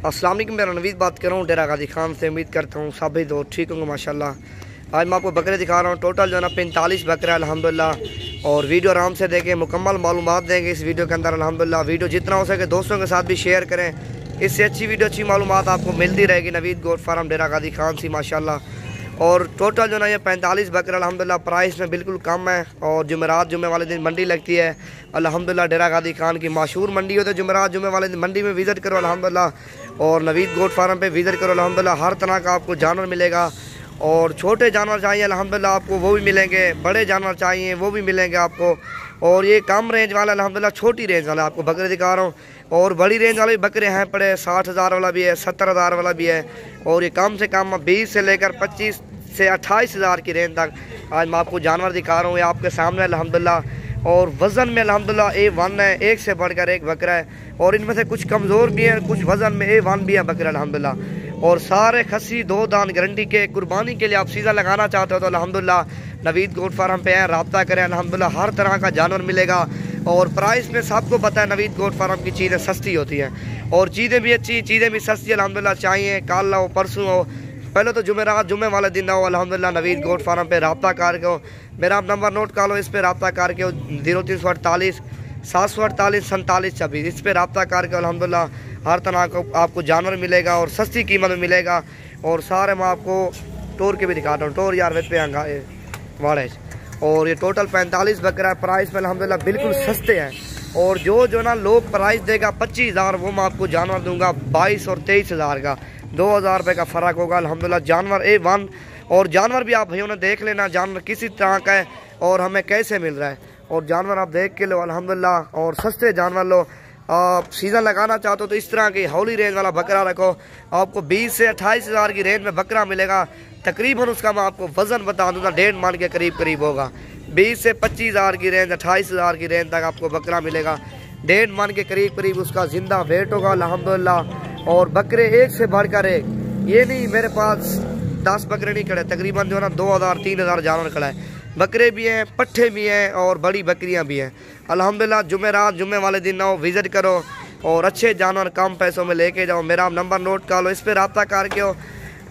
अस्सलाम वालेकुम, मेरा नवीद बात कर रहा हूँ डेरा गाजी खान से। उम्मीद करता हूँ सभी तो ठीक होंगे माशाल्लाह। आज मैं आपको बकरे दिखा रहा हूँ। टोटल जो है ना 45 बकरे अल्हम्दुलिल्लाह। और वीडियो आराम से देखें, मुकम्मल मालूमात देंगे इस वीडियो के अंदर अल्हम्दुलिल्लाह। वीडियो जितना हो सके दोस्तों के साथ भी शेयर करें, इससे अच्छी वीडियो अच्छी मालूमात आपको मिलती रहेगी। नवीद गोट फार्म डेरा गाजी खान से माशाल्लाह। और टोटल जो ना ये 45 बकरे अल्हम्दुलिल्लाह प्राइस में बिल्कुल कम है। और जुमेरात जुमे वाले दिन मंडी लगती है अल्हम्दुलिल्लाह। डेरा गाजी खान की मशहूर मंडी होती है। जुमेरात जुमे वाले दिन मंडी में विज़िट करो अल्हम्दुलिल्लाह। और नवीद गोट फार्म पे विज़िट करो अल्हम्दुलिल्लाह। हर तरह का आपको जानवर मिलेगा। और छोटे जानवर चाहिए अल्हम्दुलिल्लाह आपको वो भी मिलेंगे, बड़े जानवर चाहिए वो भी मिलेंगे आपको। और ये कम रेंज वाला अल्हम्दुलिल्लाह छोटी रेंज वाला आपको बकरे दिखा रहा हूँ। और बड़ी रेंज वाले बकरे हैं पड़े, 60,000 वाला भी है, 70,000 वाला भी है। और ये कम से कम 20 से लेकर 25 से 28,000 की रेंज तक आज मैं आपको जानवर दिखा रहा हूँ। ये आपके सामने अल्हम्दुलिल्लाह। और वज़न में अल्हम्दुलिल्लाह A1 है, एक से बढ़कर एक बकरा है। और इनमें से कुछ कमज़ोर भी हैं, कुछ वज़न में A1 भी है बकरा अल्हम्दुलिल्लाह। और सारे खस्सी 2 दान गारंटी के कुर्बानी के लिए आप सीधा लगाना चाहते हो तो अल्हम्दुलिल्लाह नवीद गोट फार्म पे हैं, रब्ता करें अल्हम्दुलिल्लाह। हर तरह का जानवर मिलेगा। और प्राइस में सबको पता है नवीद गोट फार्म की चीज़ें सस्ती होती हैं और चीज़ें भी अच्छी, चीज़ें भी सस्ती अल्हम्दुलिल्लाह। चाहिए कल हो परसों हो, पहले तो जुमेरात जुमे वाले दिन हो अल्हम्दुलिल्लाह नवीद गोट फार्म पे रब्ता करके हो। मेरा आप नंबर नोट कर लो, इस पर रब्ता करके हो 0348 748 47 26। इस पर रब्ता करके अल्हम्दुलिल्लाह हर तरह का आपको जानवर मिलेगा और सस्ती कीमत में मिलेगा। और सारे मैं आपको टोर के भी दिखाता हूँ। टोर यार वे पे आंगा वाड़े। और ये टोटल 45 बकरा है। प्राइस में अल्हम्दुलिल्लाह बिल्कुल सस्ते हैं। और जो ना लोग प्राइस देगा 25,000 वो मैं आपको जानवर दूंगा 22 और 23,000 का। 2,000 रुपये का फ़र्क होगा अल्हम्दुलिल्लाह। जानवर A1। और जानवर भी आप भाइयों ने देख लेना जानवर किसी तरह का है और हमें कैसे मिल रहा है। और जानवर आप देख के लो अल्हम्दुलिल्लाह। और सस्ते जानवर लो। आप सीज़न लगाना चाहते हो तो इस तरह की हौली रेंज वाला बकरा रखो, आपको 20 से 28,000 की रेंज में बकरा मिलेगा। तकरीबन उसका मैं आपको वज़न बता दूँगा 1.5 मन के करीब होगा। 20 से 25,000 की रेंज, 28,000 की रेंज तक आपको बकरा मिलेगा। 1.5 मन के करीब उसका ज़िंदा वेट होगा अल्हम्दुलिल्लाह। और बकरे एक से बढ़कर एक, ये नहीं मेरे पास 10 बकरे नहीं खड़े, तकरीबन जो है ना 2,000-3,000 जानवर खड़ा है। बकरे भी हैं, पट्ठे भी हैं और बड़ी बकरियां भी हैं अल्हम्दुलिल्लाह। जुमेरात जुमे वाले दिन आओ, विज़िट करो और अच्छे जानवर कम पैसों में लेके जाओ। मेरा नंबर नोट कर लो, इस पर रब्ता करके हो।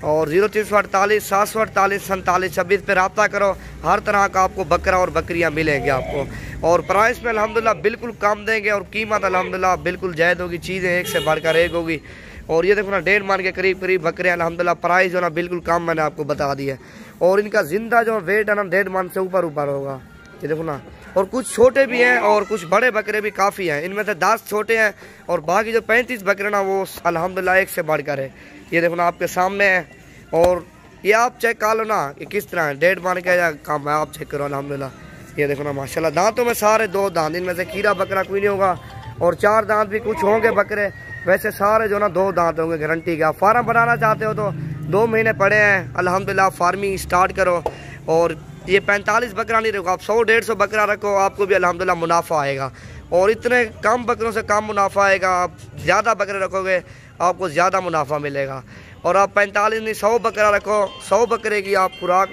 और 0348 748 47 26 पे रब्ता करो। हर तरह का आपको बकरा और बकरियां मिलेंगी आपको। और प्राइस में अल्हम्दुलिल्लाह बिल्कुल कम देंगे और कीमत अल्हम्दुलिल्लाह बिल्कुल जायज़ होगी। चीज़ें एक से बढ़कर एक होगी। और ये देखो ना 1.5 मन के करीब बकरे अल्हम्दुलिल्लाह। प्राइस जो ना बिल्कुल कम मैंने आपको बता दिया। और इनका जिंदा जो वेट है ना 1.5 मन से ऊपर होगा। ये देखो ना। और कुछ छोटे भी हैं और कुछ बड़े बकरे भी काफ़ी हैं। इनमें से 10 छोटे हैं और बाकी जो 35 बकरे ना वो अल्हम्दुलिल्लाह एक से बढ़कर है। ये देखो ना आपके सामने है। और ये आप चेक कर लो ना कि किस तरह है, 1.5 मन का या कम है, आप चेक करो अल्हम्दुलिल्लाह। ये देखो ना माशाल्लाह। दांतों में सारे 2 दांत, इनमें से कीड़ा बकरा कोई नहीं होगा। और 4 दांत भी कुछ होंगे बकरे, वैसे सारे जो ना 2 दांत होंगे गारंटी का। फार्म बनाना चाहते हो तो 2 महीने पड़े हैं अल्हम्दुलिल्लाह, फार्मिंग स्टार्ट करो। और ये 45 बकरा नहीं रखो, आप 100-150 बकरा रखो, आपको भी अल्हम्दुलिल्लाह मुनाफा आएगा। और इतने कम बकरों से कम मुनाफा आएगा। आप ज़्यादा बकरे रखोगे आपको ज़्यादा मुनाफा मिलेगा। और आप 45 नहीं 100 बकरा रखो, 100 बकरे की आप खुराक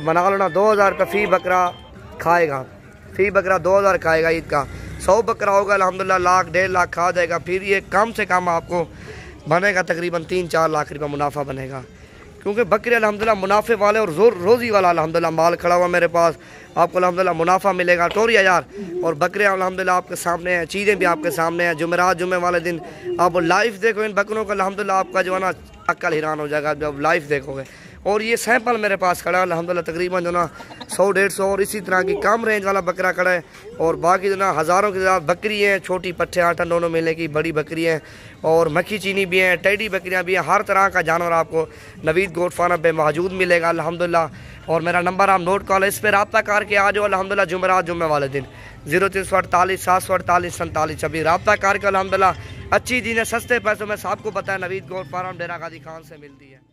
बना लो ना, 2,000 रुपये फ़ी बकरा खाएगा। फ़ी बकरा 2,000 खाएगा ईद का। 100 बकरा होगा अल्हम्दुलिल्लाह 1 लाख 1.5 लाख खा जाएगा। फिर ये कम से कम आपको बनेगा तकरीबन 3-4 लाख रुपये मुनाफा बनेगा। क्योंकि बकरे अल्हम्दुलिल्लाह मुनाफे वाले और रोज़ी वाला अल्हम्दुलिल्लाह माल खड़ा हुआ मेरे पास, आपको अल्हम्दुलिल्लाह मुनाफा मिलेगा। टोरिया यार और बकरे अल्हम्दुलिल्लाह आपके सामने हैं, चीज़ें भी आपके सामने हैं। जुमेरात जुमे वाले दिन आप लाइव देखो इन बकरों का अल्हम्दुलिल्लाह, आपका जो है ना अक्ल हैरान हो जाएगा जब लाइव देखोगे। और ये सैंपल मेरे पास खड़ा है अल्हम्दुलिल्लाह, तकरीबन जो ना 100-150 और इसी तरह की कम रेंज वाला बकरा खड़ा है। और बाकी जो ना हज़ारों की ज़्यादा बकरी हैं, छोटी पट्ठे 8 दोनों मिलने की बड़ी बकरी हैं। और मक्खी चीनी भी हैं, टेडी बकरियां भी हैं। हर तरह का जानवर आपको नवीद गोट फार्म पे मौजूद मिलेगा अल्हम्दुलिल्लाह। और मेरा नंबर आप नोट कर लो, इस पर रब्ता करके आ जाओ अल्हम्दुलिल्लाह जुमेरात जुमे वाले दिन। 0348 748 47 26 रब्ता करके अल्हम्दुलिल्लाह। अच्छी चीज़ें सस्ते पैसों में सबको पता है नवीद गोट फार्म डेरा गाजी खान से मिलती है।